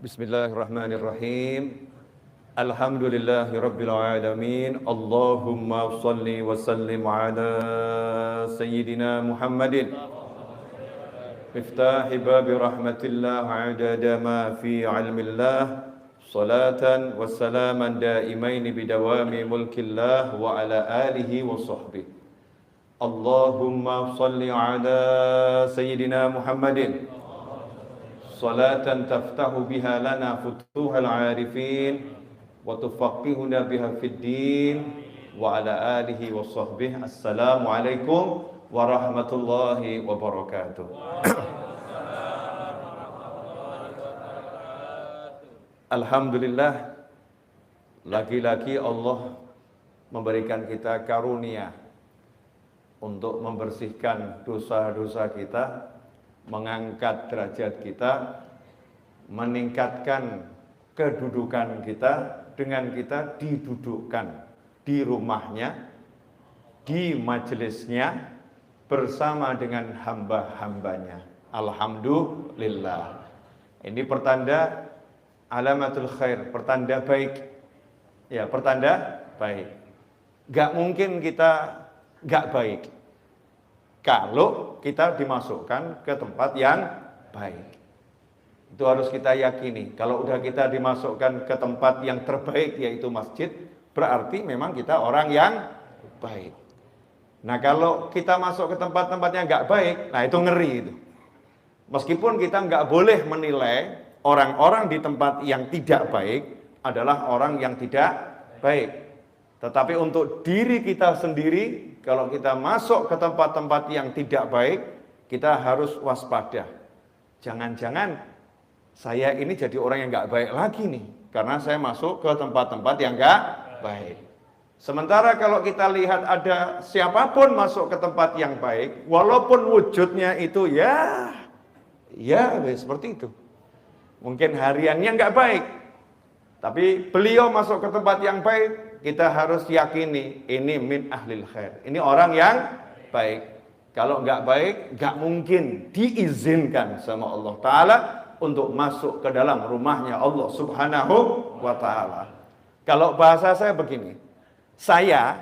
Bismillahirrahmanirrahim. Alhamdulillahi rabbil alamin. Allahumma salli wa sallim ala sayyidina Muhammadin miftahi babi rahmatillah adada ma fi ilmillah salatan wa salaman daimaini bidawami mulkillah wa ala alihi wa sahbihi. Allahumma salli ala sayyidina Muhammadin salatan taftahu biha lana futuhal arifin wa tufaqihuna biha fid din wa ala alihi wa sahbihi. Assalamualaikum warahmatullahi wabarakatuh. Alhamdulillah, lagi-lagi Allah memberikan kita karunia untuk membersihkan dosa-dosa kita, mengangkat derajat kita, meningkatkan kedudukan kita dengan kita didudukkan di rumahnya, di majelisnya bersama dengan hamba-hambanya. Alhamdulillah. Ini pertanda alamatul khair, pertanda baik. Ya, pertanda baik. Gak mungkin kita gak baik kalau kita dimasukkan ke tempat yang baik. Itu harus kita yakini. Kalau udah kita dimasukkan ke tempat yang terbaik, yaitu masjid, berarti memang kita orang yang baik. Nah, kalau kita masuk ke tempat-tempat yang nggak baik, nah itu ngeri itu. Meskipun kita nggak boleh menilai orang-orang di tempat yang tidak baik adalah orang yang tidak baik. Tetapi untuk diri kita sendiri, kalau kita masuk ke tempat-tempat yang tidak baik, kita harus waspada. Jangan-jangan saya ini jadi orang yang nggak baik lagi nih, karena saya masuk ke tempat-tempat yang nggak baik. Sementara kalau kita lihat ada siapapun masuk ke tempat yang baik, walaupun wujudnya itu ya seperti itu. Mungkin hariannya nggak baik, tapi beliau masuk ke tempat yang baik, kita harus yakini ini min ahlil khair. Ini orang yang baik. Kalau nggak baik, nggak mungkin diizinkan sama Allah Ta'ala untuk masuk ke dalam rumahnya Allah Subhanahu wa Ta'ala. Kalau bahasa saya begini, saya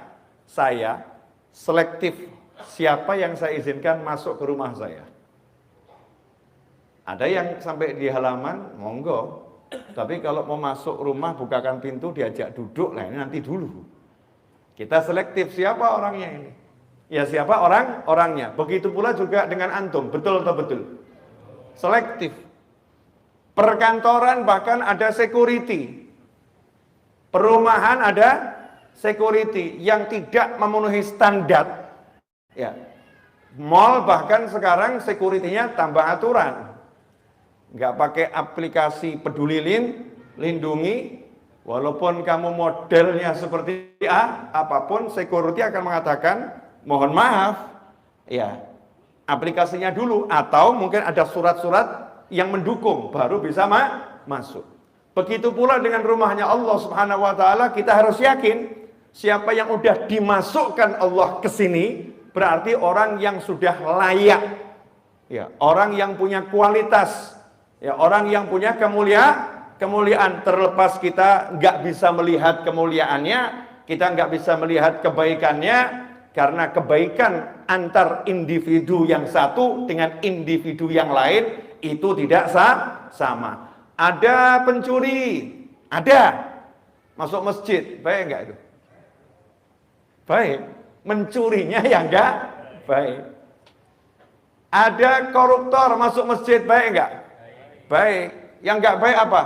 selektif siapa yang saya izinkan masuk ke rumah saya. Ada yang sampai di halaman, monggo. Tapi kalau mau masuk rumah, bukakan pintu, diajak duduk, nah ini nanti dulu. Kita selektif siapa orangnya ini. Ya siapa orangnya. Begitu pula juga dengan antum, betul atau betul? Selektif. Perkantoran bahkan ada security. Perumahan ada security yang tidak memenuhi standar. Ya. Mall bahkan sekarang security-nya tambah aturan. Nggak pakai aplikasi peduli lindungi, walaupun kamu modelnya seperti apapun, security akan mengatakan mohon maaf, ya aplikasinya dulu, atau mungkin ada surat-surat yang mendukung baru bisa masuk. Begitu pula dengan rumahnya Allah Subhanahu wa Ta'ala, kita harus yakin siapa yang udah dimasukkan Allah ke sini berarti orang yang sudah layak, ya orang yang punya kualitas. Ya, orang yang punya kemuliaan, terlepas kita nggak bisa melihat kemuliaannya, kita nggak bisa melihat kebaikannya, karena kebaikan antar individu yang satu dengan individu yang lain itu tidak sama. Ada pencuri, ada masuk masjid, baik nggak itu? Baik, mencurinya yang nggak baik. Ada koruptor masuk masjid, baik nggak? Baik, yang nggak baik apa?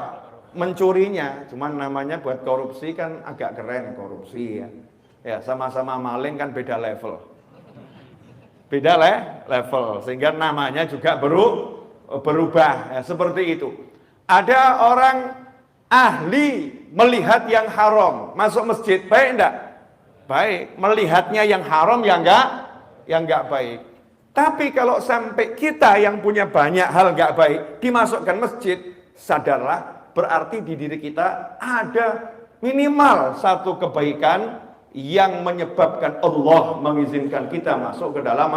Mencurinya, cuman namanya buat korupsi kan agak keren korupsi ya. Ya sama-sama maling kan beda level. Beda level, sehingga namanya juga berubah ya, seperti itu. Ada orang ahli melihat yang haram masuk masjid, baik enggak? Baik, melihatnya yang haram yang enggak baik. Tapi kalau sampai kita yang punya banyak hal gak baik dimasukkan masjid, sadarlah berarti di diri kita ada minimal satu kebaikan yang menyebabkan Allah mengizinkan kita masuk ke dalam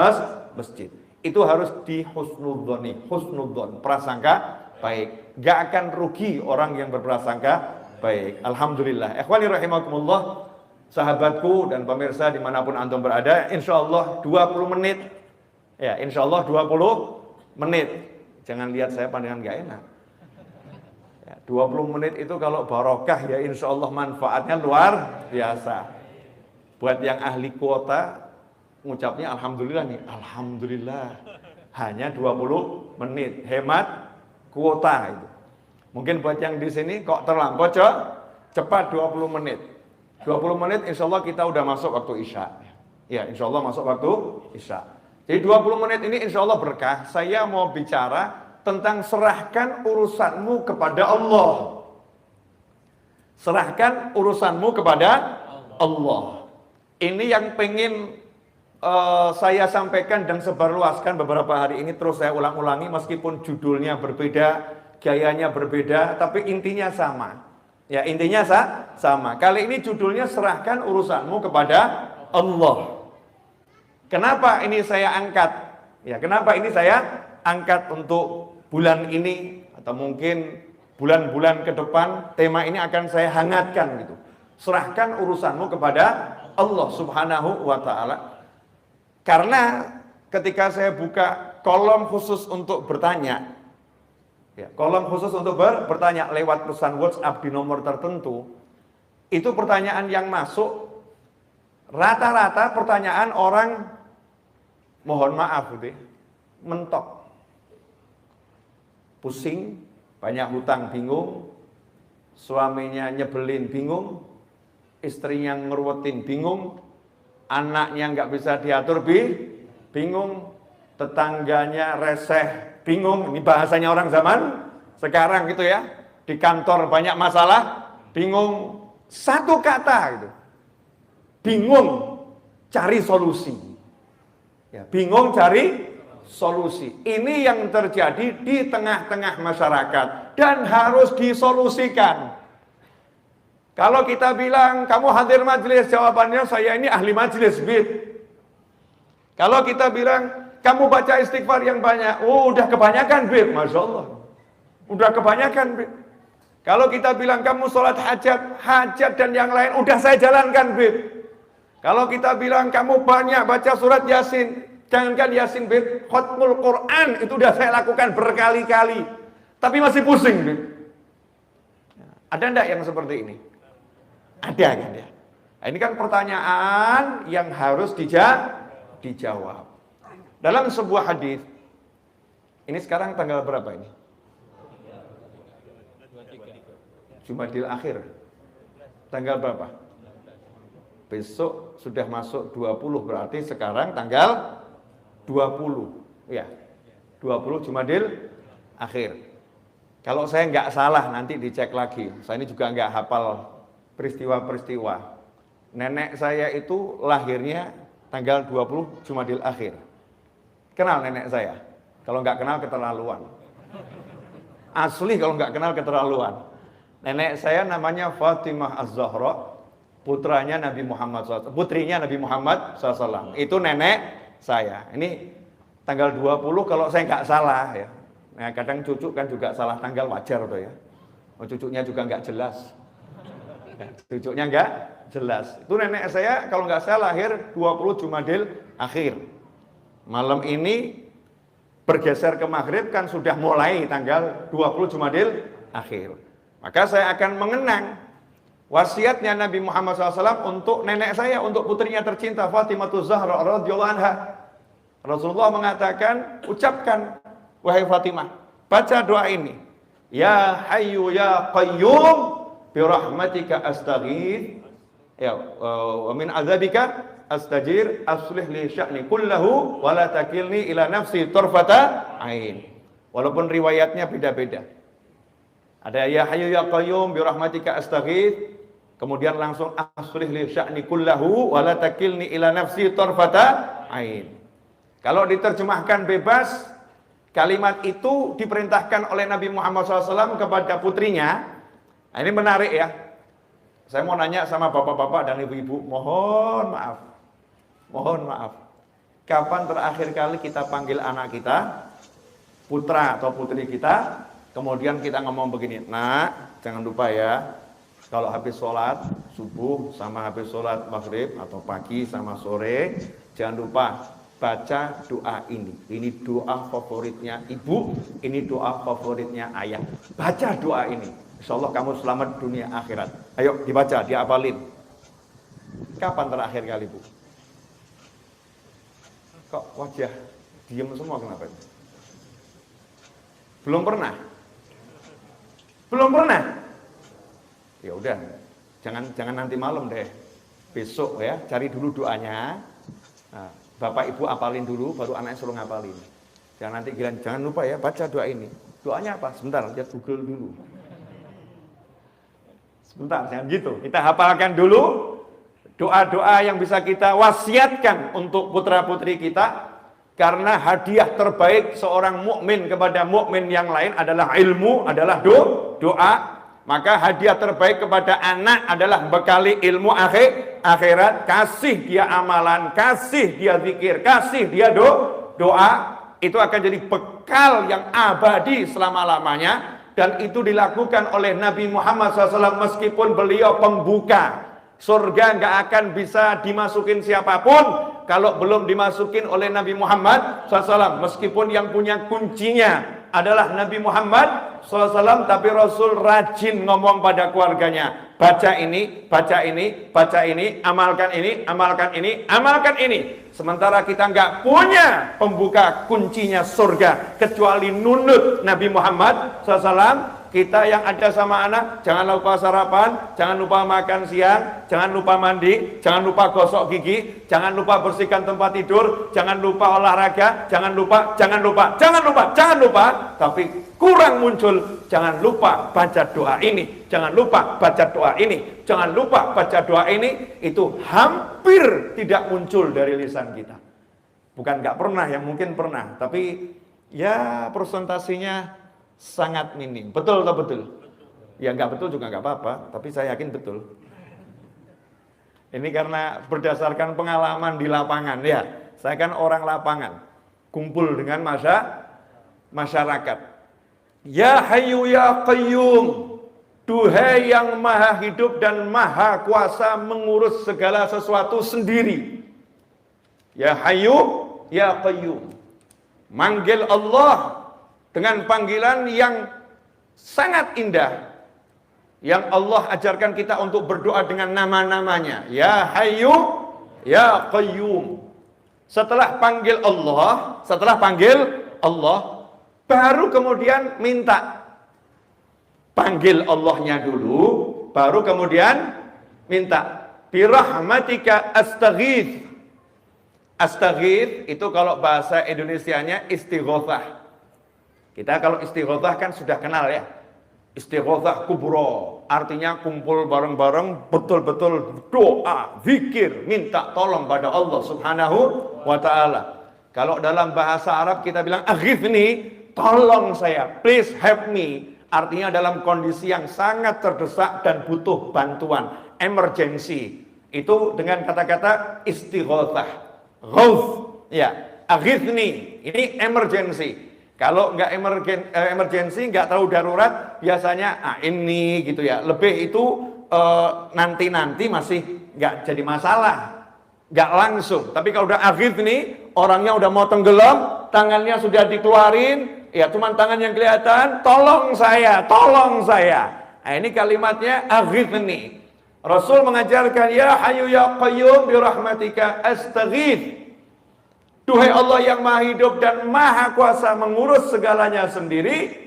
masjid. Itu harus di husnudzon, prasangka baik. Gak akan rugi orang yang berprasangka baik. Alhamdulillah. Ikhwani rahimakumullah, sahabatku dan pemirsa dimanapun antum berada, insya Allah 20 menit. Ya, insya Allah 20 menit. Jangan lihat saya pandangan gak enak. Ya, 20 menit itu kalau barokah ya insya Allah manfaatnya luar biasa. Buat yang ahli kuota, ngucapnya Alhamdulillah nih. Alhamdulillah. Hanya 20 menit. Hemat kuota itu. Mungkin buat yang di sini kok terlampau cepat 20 menit. 20 menit insya Allah kita udah masuk waktu Isya. Ya insya Allah masuk waktu Isya. Jadi 20 menit ini insya Allah berkah. Saya mau bicara tentang serahkan urusanmu kepada Allah. Serahkan urusanmu kepada Allah. Ini yang pengen saya sampaikan dan sebarluaskan beberapa hari ini, terus saya ulang-ulangi meskipun judulnya berbeda, gayanya berbeda, tapi intinya sama. Ya, intinya sama. Kali ini judulnya serahkan urusanmu kepada Allah. Kenapa ini saya angkat? Ya, kenapa ini saya angkat untuk bulan ini atau mungkin bulan-bulan ke depan, tema ini akan saya hangatkan gitu. Serahkan urusanmu kepada Allah Subhanahu wa taala. Karena ketika saya buka kolom khusus untuk bertanya, ya, kolom khusus untuk bertanya lewat pesan WhatsApp di nomor tertentu, itu pertanyaan yang masuk rata-rata pertanyaan orang, mohon maaf gitu, mentok, pusing, banyak hutang bingung, suaminya nyebelin bingung, istrinya ngeruwetin bingung, anaknya nggak bisa diatur bingung, tetangganya reseh bingung. Ini bahasanya orang zaman sekarang gitu ya. Di kantor banyak masalah, bingung. Satu kata gitu, bingung cari solusi. Ya, bingung cari solusi. Ini yang terjadi di tengah-tengah masyarakat dan harus disolusikan. Kalau kita bilang kamu hadir majelis, jawabannya saya ini ahli majelis, Bib. Kalau kita bilang kamu baca istighfar yang banyak, oh udah kebanyakan, Bib, masya Allah, udah kebanyakan, Bib. Kalau kita bilang kamu sholat hajat dan yang lain, udah saya jalankan, Bib. Kalau kita bilang kamu banyak baca surat Yasin, jangankan Yasin, Bib, khatmul Quran itu udah saya lakukan berkali-kali, tapi masih pusing, Bib. Ada enggak yang seperti ini? Ada kan ya? Ini kan pertanyaan yang harus dijawab. Dalam sebuah hadis, ini sekarang tanggal berapa ini? Jumadil akhir. Tanggal berapa? Besok sudah masuk 20, berarti sekarang tanggal 20. Ya, 20 Jumadil akhir. Kalau saya nggak salah nanti dicek lagi. Saya ini juga nggak hafal peristiwa-peristiwa. Nenek saya itu lahirnya tanggal 20 Jumadil akhir. Kenal nenek saya? Kalau nggak kenal keterlaluan. Asli kalau nggak kenal keterlaluan. Nenek saya namanya Fatimah Az-Zahra, putranya Nabi Muhammad SAW, putrinya Nabi Muhammad SAW. Itu nenek saya. Ini tanggal 20 kalau saya nggak salah ya. Nah, kadang cucu kan juga salah tanggal, wajar tuh ya. Oh, cucunya juga nggak jelas. Cucunya nggak jelas. Itu nenek saya kalau nggak salah lahir 20 Jumadil akhir. Malam ini bergeser ke maghrib kan sudah mulai tanggal 20 Jumadil akhir. Maka saya akan mengenang wasiatnya Nabi Muhammad SAW untuk nenek saya, untuk putrinya tercinta Fatimah Az-Zahra radhiyallahu anha. Rasulullah mengatakan, ucapkan wahai Fatimah, baca doa ini. Ya Hayyu ya Qayyum bi rahmatika astaghits, ya wa min adzabika astajir, aslih li sya'ni kullahu wa la takilni ila nafsi tarfata ain. Walaupun riwayatnya beda-beda. Ada ya Hayyu ya Qayyum bi rahmatika astaghits, kemudian langsung aslih li sya'ni kullahu wa la takilni ila nafsi tarfata ain. Kalau diterjemahkan bebas, kalimat itu diperintahkan oleh Nabi Muhammad SAW kepada putrinya. Nah, ini menarik ya. Saya mau nanya sama bapak-bapak dan ibu-ibu, mohon maaf. Kapan terakhir kali kita panggil anak kita, putra atau putri kita, Kemudian kita ngomong begini, nak, jangan lupa ya, kalau habis sholat subuh sama habis sholat maghrib atau pagi sama sore, jangan lupa baca doa ini. Ini doa favoritnya ibu, ini doa favoritnya ayah. Baca doa ini, insya Allah kamu selamat dunia akhirat. Ayo dibaca, diapalin. Kapan terakhir kali bu? Kok wajah diem semua kenapa? Belum pernah? Belum pernah? Ya udah, jangan nanti malam deh. Besok ya, cari dulu doanya. Nah, Bapak Ibu apalin dulu, baru anaknya suruh ngapalin. Jangan nanti bilang, jangan lupa ya, baca doa ini. Doanya apa? Sebentar, lihat Google dulu. Sebentar, jangan gitu. Kita hafalkan dulu doa-doa yang bisa kita wasiatkan untuk putra-putri kita. Karena hadiah terbaik seorang mukmin kepada mukmin yang lain adalah ilmu, adalah doa. Maka hadiah terbaik kepada anak adalah bekali ilmu akhirat. Kasih dia amalan, kasih dia zikir, kasih dia doa. Itu akan jadi bekal yang abadi selama-lamanya. Dan itu dilakukan oleh Nabi Muhammad SAW meskipun beliau pembuka. Surga nggak akan bisa dimasukin siapapun kalau belum dimasukin oleh Nabi Muhammad SAW. Meskipun yang punya kuncinya adalah Nabi Muhammad SAW, tapi Rasul rajin ngomong pada keluarganya, baca ini, baca ini, baca ini, amalkan ini, amalkan ini, amalkan ini. Sementara kita nggak punya pembuka kuncinya surga kecuali nunut Nabi Muhammad SAW. Kita yang ada sama anak, jangan lupa sarapan, jangan lupa makan siang, jangan lupa mandi, jangan lupa gosok gigi, jangan lupa bersihkan tempat tidur, jangan lupa olahraga, jangan lupa. Tapi kurang muncul, jangan lupa baca doa ini, jangan lupa baca doa ini, jangan lupa baca doa ini. Itu hampir tidak muncul dari lisan kita. Bukan nggak pernah, yang mungkin pernah, tapi ya presentasinya sangat minim. Betul atau betul? Ya nggak betul juga nggak apa-apa, tapi saya yakin betul. Ini karena berdasarkan pengalaman di lapangan ya. Saya kan orang lapangan, kumpul dengan masyarakat. Ya Hayyu ya Qayyum, duhai yang maha hidup dan maha kuasa mengurus segala sesuatu sendiri. Ya Hayyu ya Qayyum, manggil Allah dengan panggilan yang sangat indah, yang Allah ajarkan kita untuk berdoa dengan nama-namanya. Ya Hayyu, Ya Qayyum. Setelah panggil Allah, baru kemudian minta. Panggil Allahnya dulu, baru kemudian minta. Birahmatika astaghith. Astaghith itu kalau bahasa Indonesianya istighothah. Kita kalau istighothah kan sudah kenal ya. Istighothah kubro, artinya kumpul bareng-bareng, betul-betul doa, zikir, minta tolong pada Allah Subhanahu wa ta'ala. Kalau dalam bahasa Arab kita bilang aghithni, tolong saya, please help me. Artinya dalam kondisi yang sangat terdesak dan butuh bantuan, emergency. Itu dengan kata-kata istighothah. Ghauth, ya, aghithni, ini emergency. Kalau nggak emergency, nggak tahu darurat, biasanya ini gitu ya. Lebih itu nanti-nanti masih nggak jadi masalah, nggak langsung. Tapi kalau udah akhir nih, orangnya udah mau tenggelam, tangannya sudah dikeluarin, ya cuman tangan yang kelihatan, tolong saya, tolong saya. Nah ini kalimatnya akhir nih. Rasul mengajarkan, ya Hayyu ya Qayyum birahmatika astaghith. Duhai Allah yang maha hidup dan maha kuasa mengurus segalanya sendiri,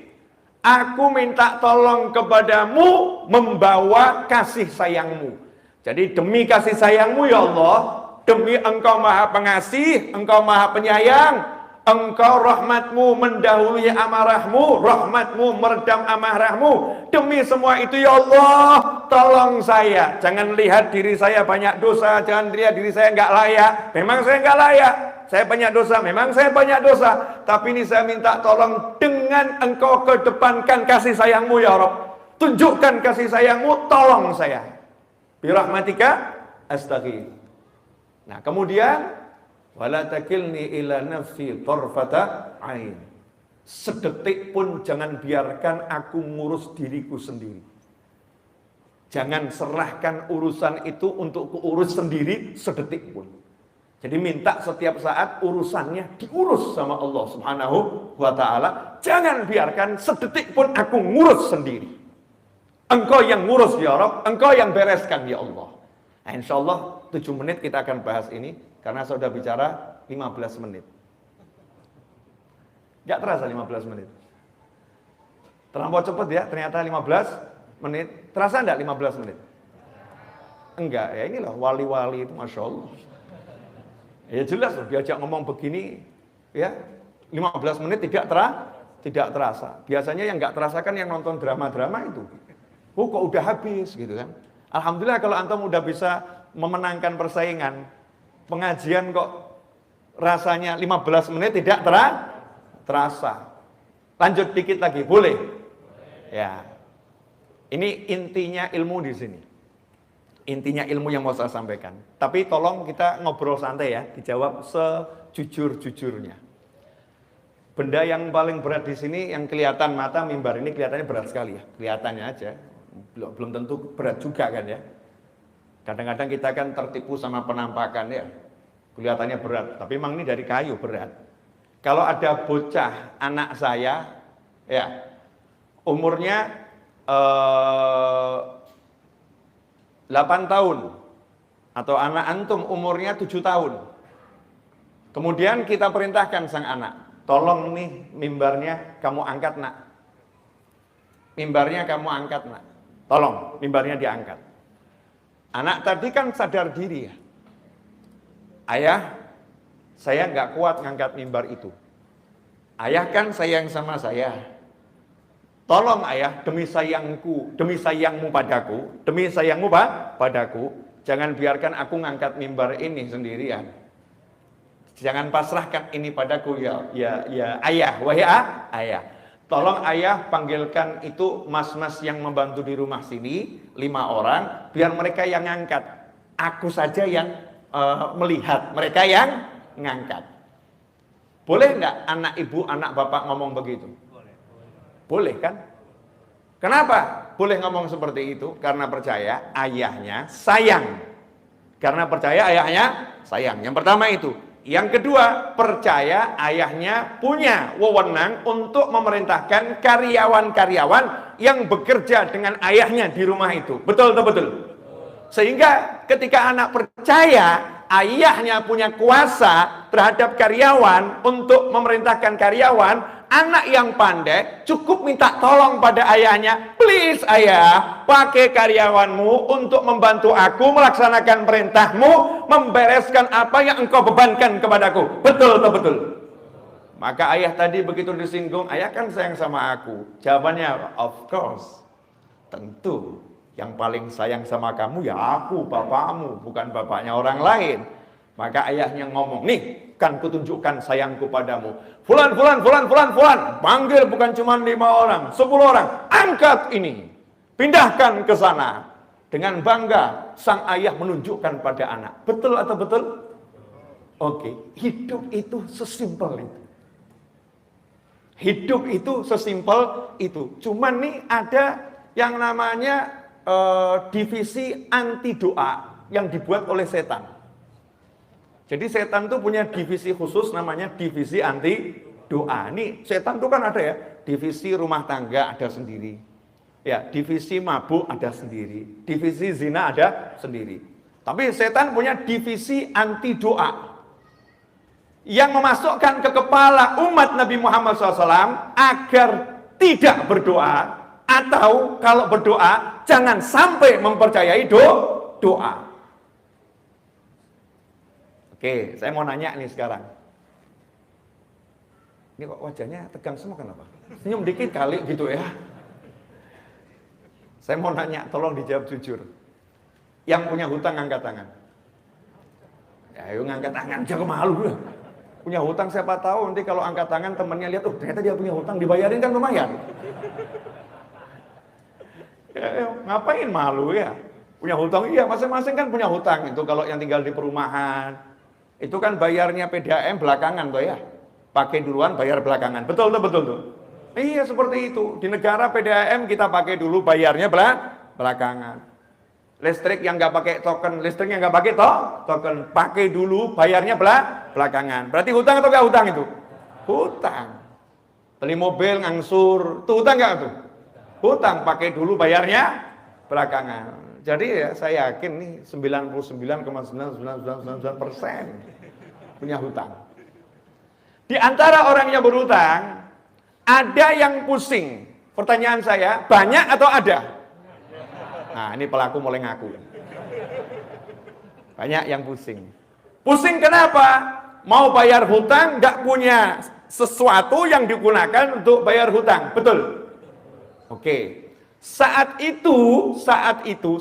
aku minta tolong kepadamu membawa kasih sayangmu. Jadi demi kasih sayangmu ya Allah, demi engkau maha pengasih, engkau maha penyayang, engkau rahmatmu mendahului amarahmu, rahmatmu meredam amarahmu. Demi semua itu ya Allah, tolong saya. Jangan lihat diri saya banyak dosa, jangan lihat diri saya nggak layak. Memang saya nggak layak. Saya banyak dosa, memang saya banyak dosa. Tapi ini saya minta tolong dengan engkau kedepankan kasih sayangmu ya Rabb. Tunjukkan kasih sayangmu, tolong saya. Birahmatika astaghith. Nah kemudian, wala takilni ila nafsi tarfata ain. Sedetik pun jangan biarkan aku ngurus diriku sendiri. Jangan serahkan urusan itu untuk kuurus sendiri sedetik pun. Jadi minta setiap saat urusannya diurus sama Allah Subhanahu wa ta'ala. Jangan biarkan sedetik pun aku ngurus sendiri. Engkau yang ngurus ya Rabb, engkau yang bereskan ya Allah. Nah, insya Allah 7 menit kita akan bahas ini. Karena saya sudah bicara 15 menit. Gak terasa 15 menit. Terlampau cepat ya, ternyata 15 menit. Terasa enggak 15 menit? Enggak, ya inilah wali-wali itu Masya Allah. Ya jelas loh, diajak ngomong begini, ya 15 menit tidak terasa. Biasanya yang nggak terasa kan yang nonton drama-drama itu. Oh kok udah habis gitu kan. Alhamdulillah kalau antum udah bisa memenangkan persaingan. Pengajian kok rasanya 15 menit tidak terasa. Lanjut dikit lagi, boleh? Ya. Ini intinya ilmu di sini. Intinya ilmu yang mau saya sampaikan. Tapi tolong kita ngobrol santai ya, dijawab sejujur-jujurnya. Benda yang paling berat di sini yang kelihatan mata mimbar ini kelihatannya berat sekali ya. Kelihatannya aja. Belum tentu berat juga kan ya. Kadang-kadang kita kan tertipu sama penampakan ya. Kelihatannya berat, tapi memang ini dari kayu berat. Kalau ada bocah anak saya ya, umurnya 8 tahun atau anak antum umurnya 7 tahun. Kemudian kita perintahkan sang anak, tolong nih mimbarnya kamu angkat nak. Mimbarnya kamu angkat nak. Tolong mimbarnya diangkat. Anak tadi kan sadar diri ya. Ayah, saya nggak kuat ngangkat mimbar itu. Ayah kan sayang sama saya. Tolong ayah, demi sayangku, demi sayangmu padaku, demi sayangmu padaku, jangan biarkan aku ngangkat mimbar ini sendirian. Jangan pasrahkan ini padaku ya ayah, wahai ayah. Tolong ayah panggilkan itu mas-mas yang membantu di rumah sini, 5 orang, biar mereka yang ngangkat. Aku saja yang melihat, mereka yang ngangkat. Boleh enggak anak ibu, anak bapak ngomong begitu? Boleh kan? Kenapa boleh ngomong seperti itu? Karena percaya ayahnya sayang. Karena percaya ayahnya sayang. Yang pertama itu. Yang kedua, percaya ayahnya punya wewenang untuk memerintahkan karyawan-karyawan yang bekerja dengan ayahnya di rumah itu. Betul atau betul? Sehingga ketika anak percaya ayahnya punya kuasa terhadap karyawan untuk memerintahkan karyawan, anak yang pandai cukup minta tolong pada ayahnya, please ayah, pakai karyawanmu untuk membantu aku melaksanakan perintahmu, membereskan apa yang engkau bebankan kepadaku. Betul atau betul? Maka ayah tadi begitu disinggung, ayah kan sayang sama aku. Jawabannya, of course, tentu. Yang paling sayang sama kamu ya aku, bapakmu, bukan bapaknya orang lain. Maka ayahnya ngomong, nih kan kutunjukkan sayangku padamu. Fulan. Panggil bukan cuma 5 orang, 10 orang. Angkat ini. Pindahkan ke sana. Dengan bangga, sang ayah menunjukkan pada anak. Betul atau betul? Oke, hidup itu sesimpel itu. Hidup itu sesimpel itu. Cuman nih ada yang namanya divisi anti doa yang dibuat oleh setan. Jadi setan tuh punya divisi khusus namanya divisi anti doa. Ini setan tuh kan ada ya, divisi rumah tangga ada sendiri. Ya, divisi mabuk ada sendiri, divisi zina ada sendiri. Tapi setan punya divisi anti doa yang memasukkan ke kepala umat Nabi Muhammad SAW agar tidak berdoa. Atau kalau berdoa, jangan sampai mempercayai doa. Oke, saya mau nanya nih sekarang. Ini kok wajahnya tegang semua kenapa? Senyum dikit kali gitu ya. Saya mau nanya, tolong dijawab jujur. Yang punya hutang angkat tangan. Ya, ayo ngangkat tangan, jangan malu. Punya hutang siapa tahu nanti kalau angkat tangan temennya lihat, oh ternyata dia punya hutang, dibayarin kan lumayan. Ya, ngapain malu ya? Punya hutang, iya masing-masing kan punya hutang. Itu kalau yang tinggal di perumahan, itu kan bayarnya PDAM belakangan toh ya. pakai duluan, bayar belakangan. Betul tuh, betul tuh. Iya seperti itu. Di negara PDAM kita pakai dulu, bayarnya belakangan. Listrik yang nggak pakai token, listrik yang nggak pakai token, pakai dulu, bayarnya belakangan. Berarti hutang atau nggak hutang itu? Hutang. Beli mobil ngangsur, itu hutang nggak tuh? Hutang, pakai dulu, bayarnya belakangan. Jadi ya saya yakin nih 99,999% punya hutang. Di antara orang yang berhutang, ada yang pusing. Pertanyaan saya, banyak atau ada? Nah, ini pelaku mulai ngaku. Banyak yang pusing. Pusing kenapa? Mau bayar hutang, nggak punya sesuatu yang digunakan untuk bayar hutang. Betul? Oke. Saat itu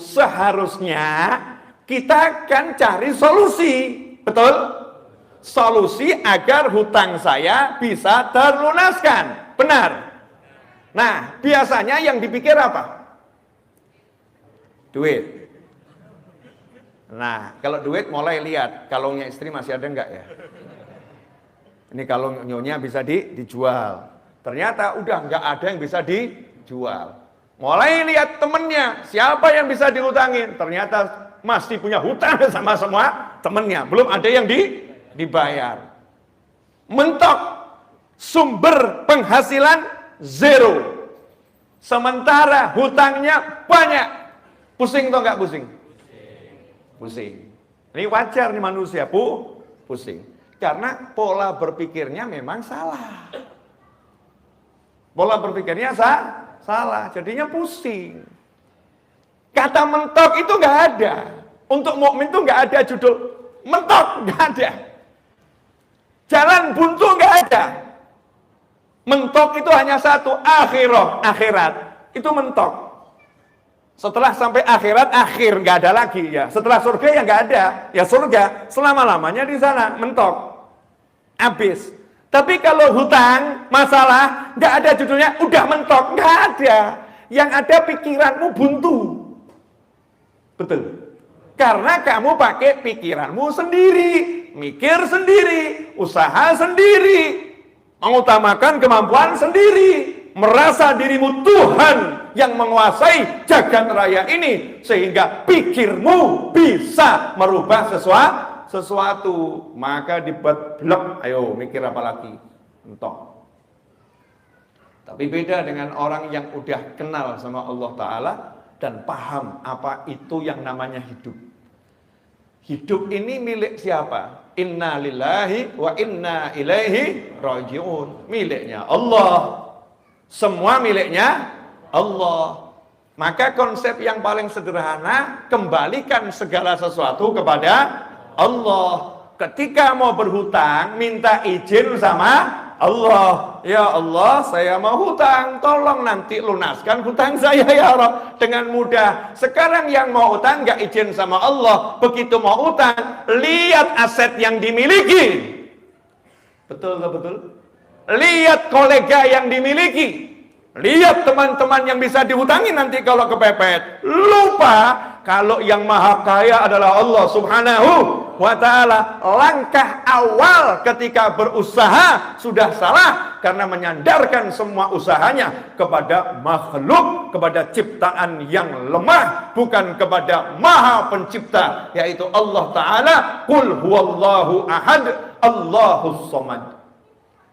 seharusnya kita akan cari solusi. Betul? Solusi agar hutang saya bisa terlunaskan. Benar? Nah, biasanya yang dipikir apa? Duit. Nah, kalau duit mulai lihat kalungnya istri masih ada enggak ya? Ini kalung nyonya bisa dijual. Ternyata udah enggak ada yang bisa dijual. Mulai lihat temennya, siapa yang bisa dihutangin? Ternyata masih punya hutang sama semua temennya, belum ada yang dibayar. Mentok, sumber penghasilan zero. Sementara hutangnya banyak. Pusing atau enggak pusing? Pusing. Ini wajar nih manusia, pusing. Karena pola berpikirnya memang salah. Pola berpikirnya salah, jadinya pusing. Kata mentok itu enggak ada. Untuk mukmin itu enggak ada judul mentok, enggak ada. Jalan buntu enggak ada. Mentok itu hanya satu, akhirat. Itu mentok. Setelah sampai akhirat, akhir nggak ada lagi ya. Setelah surga ya nggak ada, ya surga selama-lamanya di sana mentok, habis. Tapi kalau hutang, masalah, nggak ada judulnya, udah mentok, nggak ada. Yang ada pikiranmu buntu, betul? Karena kamu pakai pikiranmu sendiri, mikir sendiri, usaha sendiri, mengutamakan kemampuan sendiri, merasa dirimu Tuhan yang menguasai jagat raya ini, sehingga pikirmu bisa merubah sesuatu. Maka dibuat blok, ayo mikir apa lagi? Mentok. Tapi beda dengan orang yang udah kenal sama Allah Ta'ala dan paham apa itu yang namanya hidup. Hidup ini milik siapa? Inna lillahi wa inna ilaihi raji'un. Miliknya Allah. Semua miliknya Allah. Maka konsep yang paling sederhana, kembalikan segala sesuatu kepada Allah. Ketika mau berhutang, minta izin sama Allah. Ya Allah, saya mau hutang, tolong nanti lunaskan hutang saya ya Allah dengan mudah. Sekarang yang mau hutang nggak izin sama Allah, begitu mau hutang, lihat aset yang dimiliki. Betul, betul. Lihat kolega yang dimiliki. Lihat teman-teman yang bisa dihutangi nanti kalau kepepet. Lupa kalau yang maha kaya adalah Allah Subhanahu wa ta'ala. Langkah awal ketika berusaha sudah salah karena menyandarkan semua usahanya kepada makhluk, kepada ciptaan yang lemah, bukan kepada maha pencipta, yaitu Allah Ta'ala. Qul huwallahu ahad, Allahus samad.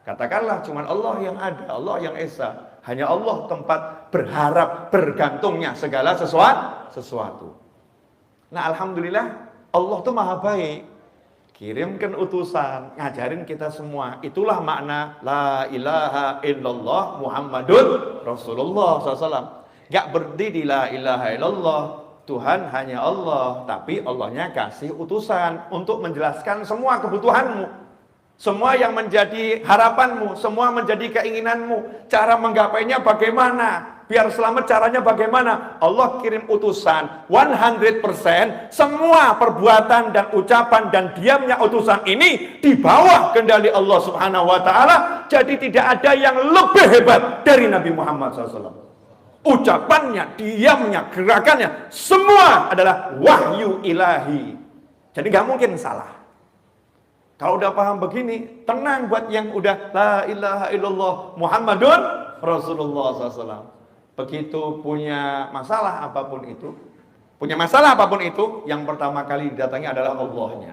Katakanlah cuma Allah yang ada, Allah yang esa. Hanya Allah tempat berharap, bergantungnya segala sesuatu. Nah, alhamdulillah Allah tuh maha baik. Kirimkan utusan, ngajarin kita semua. Itulah makna la ilaha illallah Muhammadun Rasulullah SAW. Gak berhenti di la ilaha illallah, Tuhan hanya Allah. Tapi Allahnya kasih utusan untuk menjelaskan semua kebutuhanmu. Semua yang menjadi harapanmu, semua menjadi keinginanmu, cara menggapainya bagaimana, biar selamat caranya bagaimana. Allah kirim utusan 100%, semua perbuatan dan ucapan dan diamnya utusan ini di bawah kendali Allah Subhanahu wa ta'ala. Jadi tidak ada yang lebih hebat dari Nabi Muhammad SAW. Ucapannya, diamnya, gerakannya, semua adalah wahyu ilahi. Jadi gak mungkin salah. Kalau udah paham begini, tenang buat yang udah la ilaha illallah Muhammadun Rasulullah SAW. Begitu punya masalah apapun itu, yang pertama kali didatangi adalah Allahnya.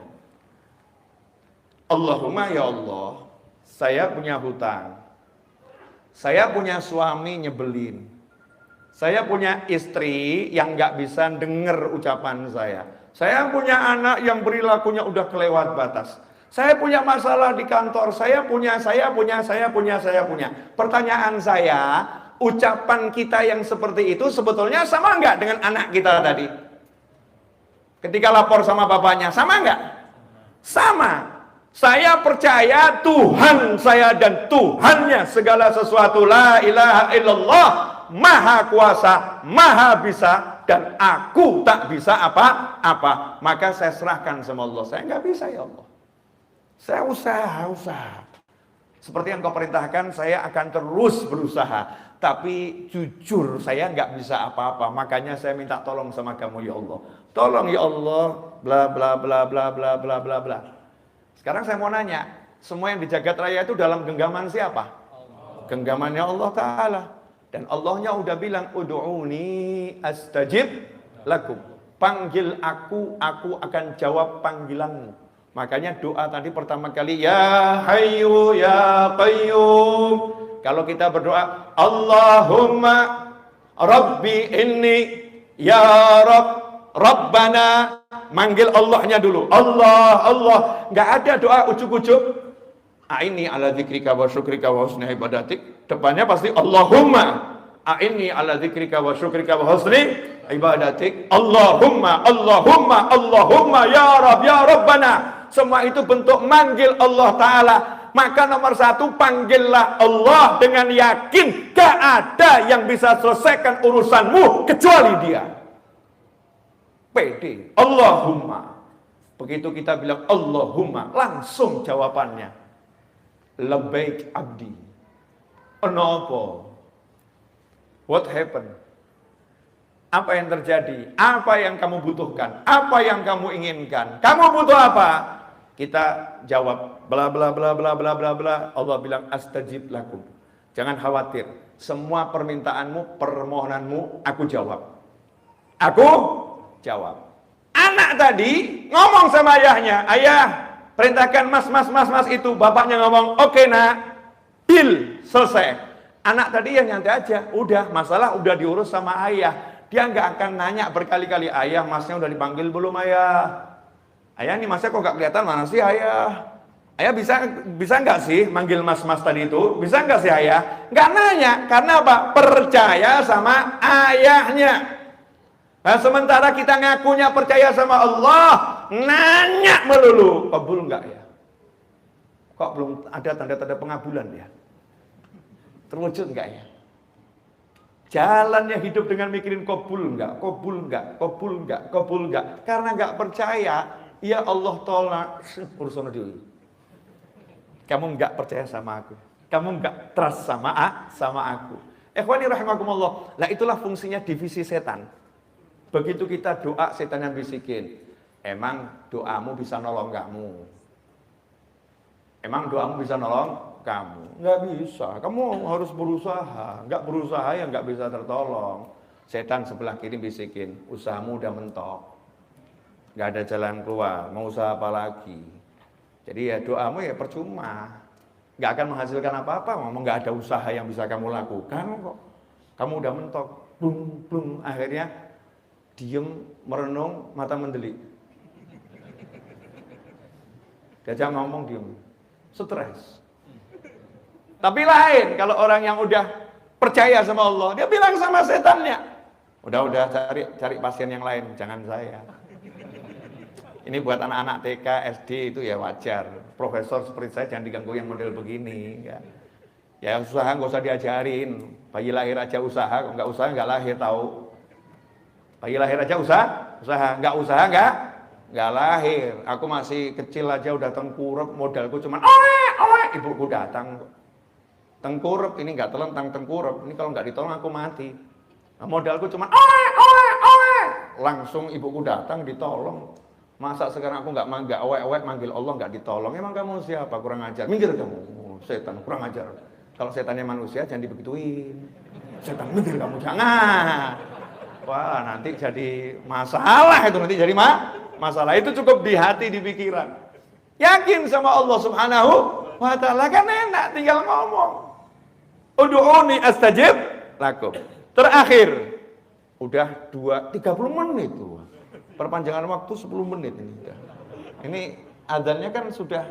Allahumma ya Allah, saya punya hutang, saya punya suami nyebelin, saya punya istri yang gak bisa denger ucapan saya punya anak yang perilakunya udah kelewat batas, saya punya masalah di kantor, saya punya. Pertanyaan saya, ucapan kita yang seperti itu sebetulnya sama enggak dengan anak kita tadi? Ketika lapor sama bapaknya, sama enggak? Sama. Saya percaya Tuhan saya dan Tuhannya segala sesuatu, la ilaha illallah, maha kuasa, maha bisa, dan aku tak bisa apa-apa. Maka saya serahkan sama Allah. Saya enggak bisa ya Allah, saya usaha. Seperti yang kau perintahkan, saya akan terus berusaha. Tapi jujur saya nggak bisa apa-apa. Makanya saya minta tolong sama kamu ya Allah. Tolong ya Allah, bla bla bla bla bla bla bla bla. Sekarang saya mau nanya, semua yang di jagat raya itu dalam genggaman siapa? Allah. Genggamannya Allah Ta'ala. Dan Allahnya udah bilang, Udu'uni astajib lakum. Panggil aku akan jawab panggilanmu. Makanya doa tadi pertama kali, Ya Hayyu Ya Qayyum. Kalau kita berdoa, Allahumma Rabbi inni Ya Rabbana. Manggil Allahnya dulu. Allah. Nggak ada doa ujuk-ujuk. A'inni ala dzikrika wa syukrika wa husni ibadatik. Depannya pasti Allahumma. A'inni ala dzikrika wa syukrika wa husni ibadatik. Allahumma ya Rabb ya Rabbana. Semua itu bentuk manggil Allah Ta'ala. Maka nomor satu, panggillah Allah dengan yakin. Gak ada yang bisa selesaikan urusanmu kecuali Dia. Pede. Allahumma. Begitu kita bilang Allahumma, langsung jawabannya. Labbaik abdi. Kenapa? What happened? Apa yang terjadi? Apa yang kamu butuhkan? Apa yang kamu inginkan? Kamu butuh apa? Kita jawab bla bla bla bla bla bla bla. Allah bilang astajib lakum. Jangan khawatir. Semua permintaanmu, permohonanmu aku jawab. Aku jawab. Anak tadi ngomong sama ayahnya, ayah perintahkan mas itu. Bapaknya ngomong, oke nak, deal, selesai. Anak tadi yang nyantai aja, udah masalah udah diurus sama ayah. Dia nggak akan nanya berkali-kali, ayah masnya udah dipanggil belum ayah? Ayah nih masnya kok nggak kelihatan, mana sih ayah? Ayah bisa nggak sih manggil mas tadi itu? Bisa nggak sih ayah? Nggak nanya, karena apa? Percaya sama ayahnya. Nah, sementara kita ngakunya percaya sama Allah, nanya melulu, kabul enggak ya? Kok belum ada tanda-tanda pengabulan ya? Terwujud enggak ya? Jalannya hidup dengan mikirin kabul enggak? Karena enggak percaya, ya Allah tolak urusan dulu. Kamu enggak percaya sama aku. Kamu enggak trust sama aku. Ikhwani rahimakumullah. Lah itulah fungsinya divisi setan. Begitu kita doa, setan yang bisikin, emang doamu bisa nolong kamu? Emang doamu bisa nolong kamu? Nggak bisa, kamu harus berusaha. Nggak berusaha ya nggak bisa tertolong. Setan sebelah kiri bisikin, usahamu udah mentok, nggak ada jalan keluar, mau usaha apa lagi? Jadi ya doamu ya percuma, nggak akan menghasilkan apa-apa. Ngomong nggak ada usaha yang bisa kamu lakukan kok. Kamu udah mentok, blung, akhirnya diem, merenung, mata mendelik. Diajak ngomong diem, stres. Tapi lain kalau orang yang udah percaya sama Allah, dia bilang sama setannya, udah cari pasien yang lain, jangan saya. Ini buat anak-anak TK, SD itu ya wajar. Profesor seperti saya jangan diganggu yang model begini. Ya usaha nggak usah diajarin. Bayi lahir aja usaha, kalau nggak usaha nggak lahir tahu. Bayi lahir aja usaha, nggak lahir. Aku masih kecil aja udah tengkurap, modalku cuman ibuku datang. Tengkurap, ini nggak telentang tengkurap, ini kalau nggak ditolong aku mati. Nah, modalku cuman langsung ibuku datang ditolong. Masa sekarang aku nggak awet-awet manggil Allah nggak ditolong? Emang kamu siapa? Kurang ajar. Minggir kamu. Oh, setan kurang ajar. Kalau setannya manusia jangan dibegituin. Setan minggir kamu jangan. Wah nanti jadi masalah itu nanti jadi masalah itu cukup di hati di pikiran. Yakin sama Allah Subhanahu wa Ta'ala kan enak tinggal ngomong. Ud'uni astajib lakum. Terakhir udah 30 menit tuh. Perpanjangan waktu 10 menit ini. Ini adzannya kan sudah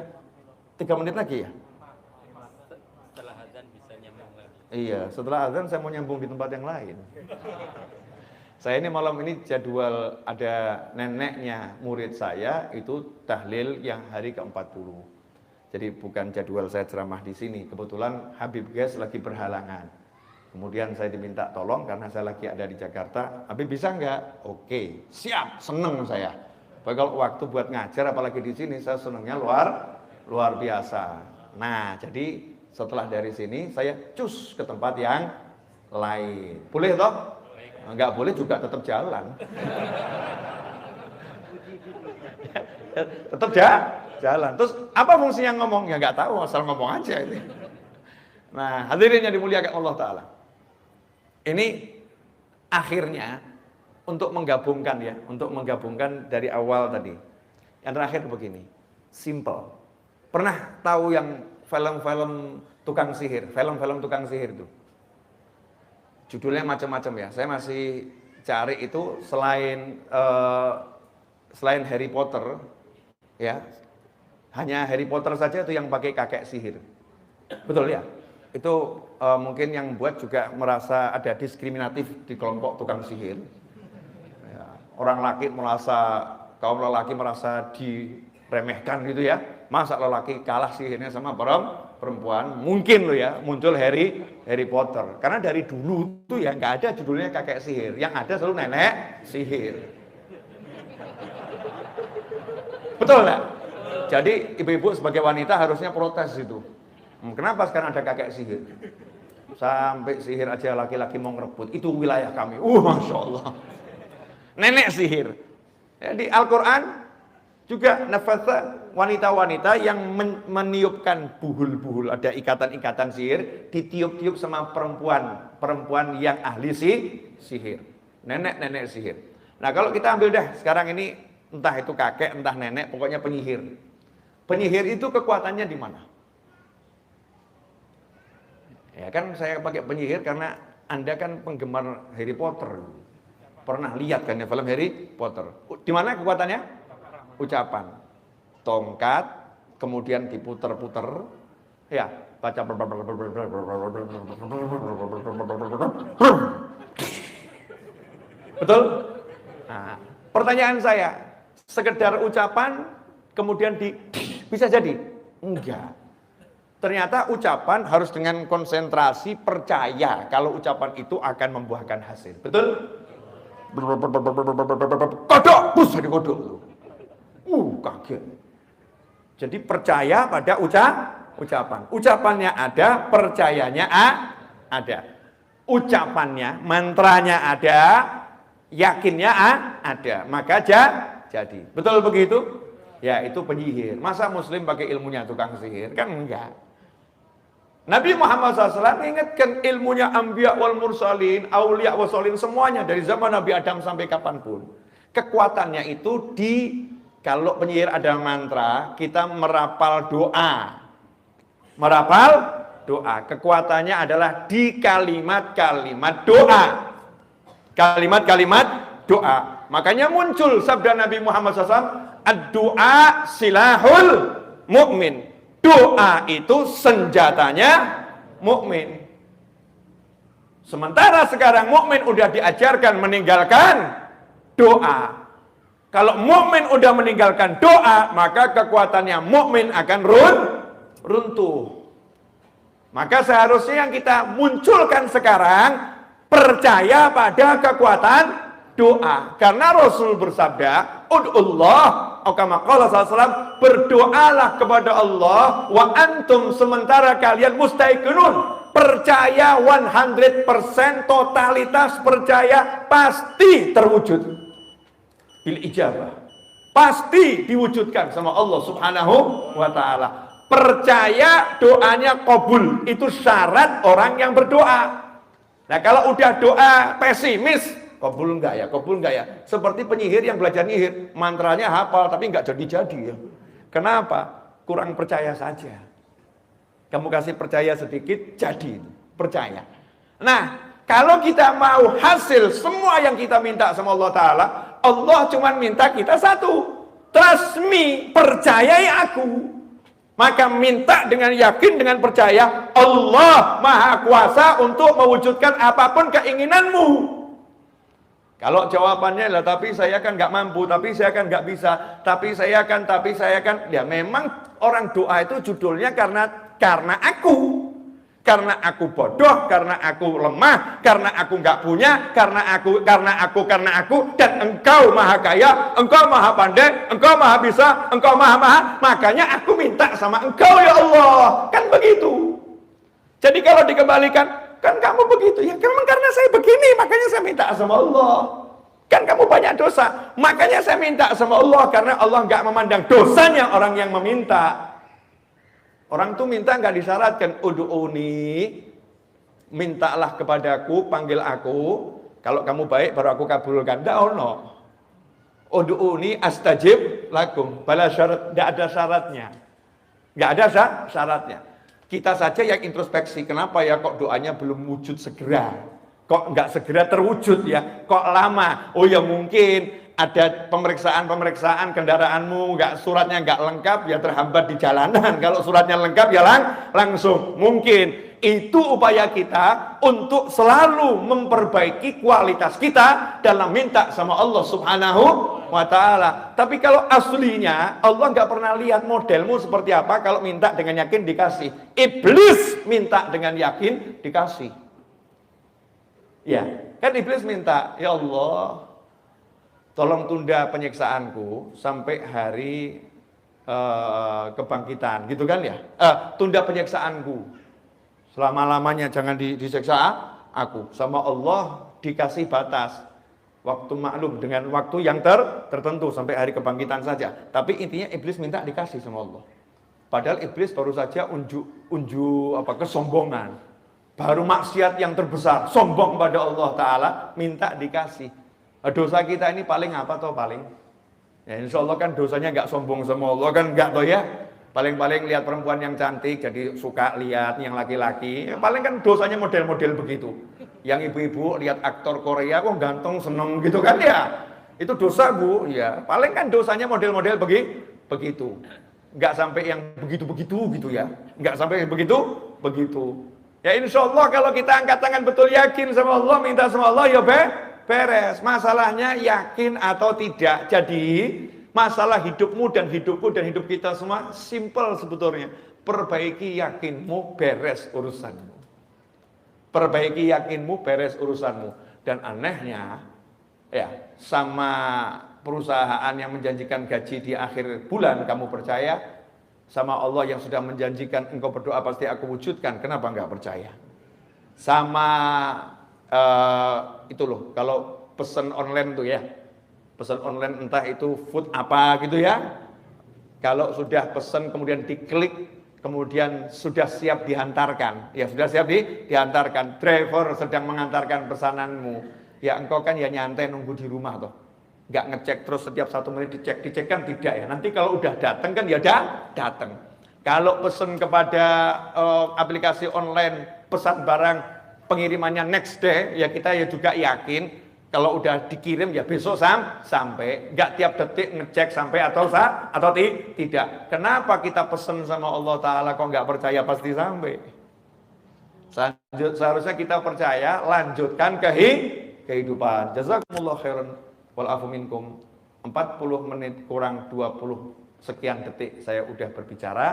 3 menit lagi ya? Setelah adzan bisa nyambung lagi. Iya, setelah adzan saya mau nyambung di tempat yang lain. Saya ini malam ini jadwal ada neneknya murid saya itu tahlil yang hari ke-40. Jadi bukan jadwal saya ceramah di sini. Kebetulan Habib Ges lagi berhalangan. Kemudian saya diminta tolong karena saya lagi ada di Jakarta. Habib bisa nggak? Oke, siap, seneng saya. Kalau waktu buat ngajar apalagi di sini saya senengnya luar biasa. Nah, jadi setelah dari sini saya cus ke tempat yang lain. Boleh toh? Nggak boleh juga tetap jalan. Tetap jalan. Terus apa fungsinya ngomong? Ya nggak tahu, asal ngomong aja ini. Nah, hadirin yang dimuliakan Allah Ta'ala. Ini akhirnya untuk menggabungkan dari awal tadi. Yang terakhir begini, simple. Pernah tahu yang film-film tukang sihir itu? Judulnya macam-macam ya. Saya masih cari itu selain Harry Potter, ya. Hanya Harry Potter saja itu yang pakai kakek sihir. Betul ya? Itu mungkin yang buat juga merasa ada diskriminatif di kelompok tukang sihir. Ya, kaum lelaki merasa diremehkan gitu ya. Masa lelaki kalah sihirnya sama perempuan? Mungkin loh ya, muncul Harry Potter. Karena dari dulu tuh ya nggak ada judulnya kakek sihir. Yang ada selalu nenek sihir. Betul nggak? Jadi ibu-ibu sebagai wanita harusnya protes itu. Kenapa sekarang ada kakek sihir? Sampai sihir aja laki-laki mau ngerebut. Itu wilayah kami. Masya Allah. Nenek sihir. Ya, di Al-Quran juga nafasa wanita-wanita yang meniupkan buhul-buhul. Ada ikatan-ikatan sihir. Ditiup-tiup sama perempuan yang ahli sihir. Nenek-nenek sihir. Nah kalau kita ambil dah sekarang ini entah itu kakek, entah nenek, pokoknya penyihir. Penyihir itu kekuatannya di mana? Ya kan saya pakai penyihir karena Anda kan penggemar Harry Potter. Pernah lihat kan ya film Harry Potter. Di mana kekuatannya? Ucapan. Tongkat, kemudian diputer-puter. Ya, baca. Betul? Nah, pertanyaan saya, sekedar ucapan kemudian bisa jadi? Enggak. Ternyata ucapan harus dengan konsentrasi, percaya kalau ucapan itu akan membuahkan hasil. Betul? Kodok, bus jadi kodok. Kaget. Jadi percaya pada ucapan. Ucapannya ada, percayanya ada. Ucapannya, mantranya ada, yakinnya ada. Maka jadi. Betul begitu? Ya itu penyihir. Masa muslim pakai ilmunya tukang sihir? Kan enggak. Nabi Muhammad SAW mengingatkan ilmunya anbiya wal mursalin, aulia wal sholin, semuanya dari zaman Nabi Adam sampai kapanpun. Kekuatannya itu kalau penyihir ada mantra, kita merapal doa. Merapal doa. Kekuatannya adalah di kalimat-kalimat doa. Kalimat-kalimat doa. Makanya muncul sabda Nabi Muhammad SAW, ad-doa silahul mu'min. Doa itu senjatanya mukmin. Sementara sekarang mukmin udah diajarkan meninggalkan doa. Kalau mukmin udah meninggalkan doa, maka kekuatannya mukmin akan runtuh. Maka seharusnya yang kita munculkan sekarang percaya pada kekuatan doa. Karena Rasul bersabda, ud'ullah, kama qala sallallahu, berdoalah kepada Allah wa antum, sementara kalian mustaiqinun, percaya 100%, totalitas percaya pasti terwujud bil ijabah. Pasti diwujudkan sama Allah Subhanahu wa ta'ala. Percaya doanya kabul, itu syarat orang yang berdoa. Nah kalau udah doa pesimis, kabul enggak ya, kabul enggak ya. Seperti penyihir yang belajar nyihir, mantranya hafal tapi enggak jadi-jadi ya. Kenapa? Kurang percaya saja. Kamu kasih percaya sedikit, jadi percaya. Nah, kalau kita mau hasil semua yang kita minta sama Allah Ta'ala, Allah cuma minta kita satu. Trust me, percayai aku. Maka minta dengan yakin, dengan percaya, Allah Maha Kuasa untuk mewujudkan apapun keinginanmu. Kalau jawabannya lah, tapi saya kan nggak mampu, tapi saya kan nggak bisa, tapi saya kan, ya memang orang doa itu judulnya karena aku bodoh, karena aku lemah, karena aku nggak punya, karena aku, dan engkau maha kaya, engkau maha pandai, engkau maha bisa, engkau maha, makanya aku minta sama engkau ya Allah, kan begitu. Jadi kalau dikembalikan, kan kamu begitu, ya memang karena saya begini, makanya saya minta sama Allah. Kan kamu banyak dosa, makanya saya minta sama Allah, karena Allah nggak memandang dosanya orang yang meminta. Orang tuh minta nggak disyaratkan, ud'uni, mintalah kepadaku, panggil aku, kalau kamu baik baru aku kabulkan. Nggak ono. Ud'uni astajib lakum, bala syarat, nggak ada syaratnya. Nggak ada syaratnya. Kita saja yang introspeksi, kenapa ya kok doanya belum wujud segera? Kok nggak segera terwujud ya? Kok lama? Oh ya mungkin ada pemeriksaan kendaraanmu, suratnya nggak lengkap, ya terhambat di jalanan. Kalau suratnya lengkap ya langsung. Mungkin itu upaya kita untuk selalu memperbaiki kualitas kita dalam minta sama Allah Subhanahu wa ta'ala. Tapi kalau aslinya Allah nggak pernah lihat modelmu seperti apa. Kalau minta dengan yakin dikasih. Iblis minta dengan yakin dikasih. Ya, kan iblis minta, ya Allah, tolong tunda penyiksaanku sampai hari kebangkitan, gitu kan ya? Tunda penyiksaanku selama-lamanya, jangan disiksa aku. Sama Allah dikasih batas waktu maklum dengan waktu yang tertentu sampai hari kebangkitan saja. Tapi intinya iblis minta dikasih sama Allah. Padahal iblis baru saja unjuk kesombongan. Baru maksiat yang terbesar, sombong pada Allah Ta'ala, minta dikasih. Dosa kita ini paling apa toh paling? Ya insya Allah kan dosanya nggak sombong sama Allah kan nggak toh ya. Paling-paling lihat perempuan yang cantik jadi suka lihat yang laki-laki. Ya, paling kan dosanya model-model begitu. Yang ibu-ibu lihat aktor Korea kok ganteng seneng gitu kan ya. Itu dosa bu. Ya paling kan dosanya model-model begitu. Nggak sampai yang begitu-begitu gitu ya. Nggak sampai begitu. Ya insya Allah kalau kita angkat tangan betul yakin sama Allah, minta sama Allah ya beres. Masalahnya yakin atau tidak. Jadi masalah hidupmu dan hidupku dan hidup kita semua simple sebetulnya. Perbaiki yakinmu, beres urusanmu. Perbaiki yakinmu, beres urusanmu. Dan anehnya ya sama perusahaan yang menjanjikan gaji di akhir bulan kamu percaya, sama Allah yang sudah menjanjikan engkau berdoa pasti aku wujudkan, kenapa enggak percaya? Sama itu loh, kalau pesan online tuh ya, pesan online entah itu food apa gitu ya, kalau sudah pesan kemudian diklik, kemudian sudah siap dihantarkan, ya sudah siap dihantarkan, driver sedang mengantarkan pesananmu, ya engkau kan ya nyantai nunggu di rumah toh. Nggak ngecek terus setiap 1 menit dicek kan tidak ya. Nanti kalau udah datang kan ya datang. Kalau pesan kepada aplikasi online pesan barang pengirimannya next day, ya kita ya juga yakin kalau udah dikirim ya besok sampai. Nggak tiap detik ngecek sampai atau tidak. Kenapa kita pesan sama Allah Ta'ala kok nggak percaya pasti sampai? Seharusnya kita percaya, lanjutkan kehidupan. Jazakumullah khairan. Walafu minkum. 40 menit kurang 20 sekian detik saya udah berbicara.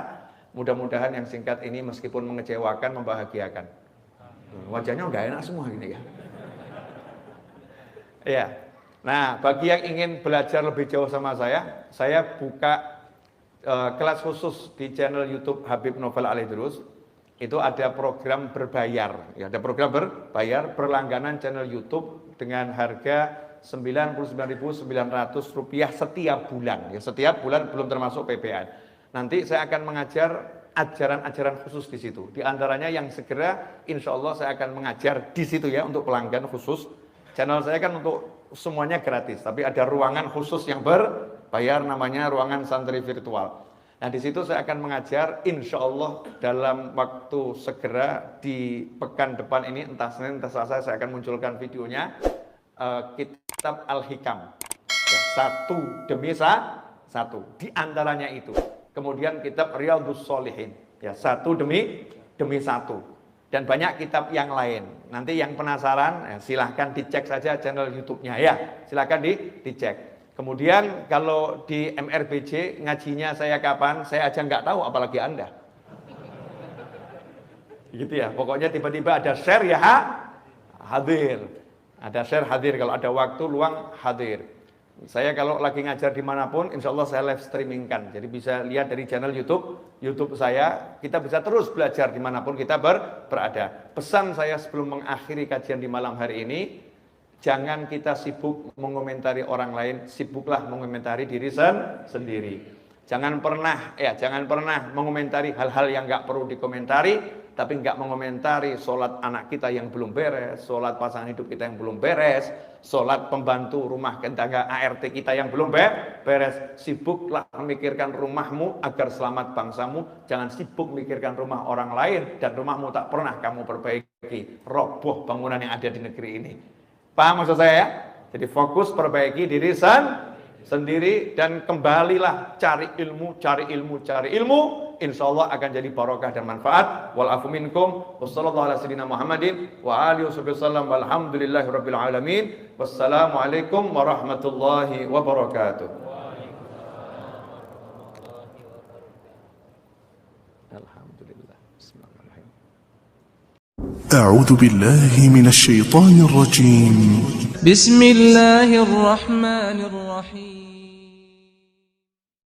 Mudah-mudahan yang singkat ini meskipun mengecewakan, membahagiakan. Wajahnya nggak enak semua gini ya. Ya. Nah, bagi yang ingin belajar lebih jauh sama saya buka kelas khusus di channel YouTube Habib Novel Alidrus. Itu ada program berbayar. Ya, ada program berbayar berlangganan channel YouTube dengan harga Rp99.900 setiap bulan. Ya, setiap bulan belum termasuk PPN. Nanti saya akan mengajar ajaran-ajaran khusus di situ. Di antaranya yang segera insya Allah saya akan mengajar di situ ya untuk pelanggan khusus. Channel saya kan untuk semuanya gratis, tapi ada ruangan khusus yang berbayar namanya ruangan santri virtual. Nah di situ saya akan mengajar insya Allah dalam waktu segera di pekan depan ini, entah Senin entah Selasa saya akan munculkan videonya, kitab Al-Hikam ya, satu demi satu di antaranya itu. Kemudian kitab Riyadhus Shalihin ya, satu demi satu, dan banyak kitab yang lain. Nanti yang penasaran ya, silahkan dicek saja channel YouTube-nya ya, silahkan dicek. Kemudian kalau di MRBJ ngajinya saya kapan, saya aja nggak tahu, apalagi Anda. Gitu ya, pokoknya tiba-tiba ada share ya hadir. Ada share hadir, kalau ada waktu luang hadir. Saya kalau lagi ngajar dimanapun, insya Allah saya live streamingkan. Jadi bisa lihat dari channel YouTube saya, kita bisa terus belajar dimanapun kita berada. Pesan saya sebelum mengakhiri kajian di malam hari ini, jangan kita sibuk mengomentari orang lain, sibuklah mengomentari diri sendiri. Jangan pernah mengomentari hal-hal yang nggak perlu dikomentari, tapi nggak mengomentari sholat anak kita yang belum beres, sholat pasangan hidup kita yang belum beres, sholat pembantu rumah tangga ART kita yang belum beres. Sibuklah memikirkan rumahmu agar selamat bangsamu, jangan sibuk memikirkan rumah orang lain dan rumahmu tak pernah kamu perbaiki, roboh bangunan yang ada di negeri ini. Paham maksud saya ya? Jadi fokus perbaiki diri sendiri dan kembalilah cari ilmu. Insya Allah akan jadi barokah dan manfaat. Wal afu minkum. Wassallallahu ala sayyidina Muhammadin wa alihi wasallam. Walhamdulillahi rabbil alamin. Wassalamualaikum warahmatullahi wabarakatuh. Alhamdulillah. Bismillahirrahmanirrahim. أعوذ بالله من الشيطان الرجيم. بسم الله الرحمن الرحيم.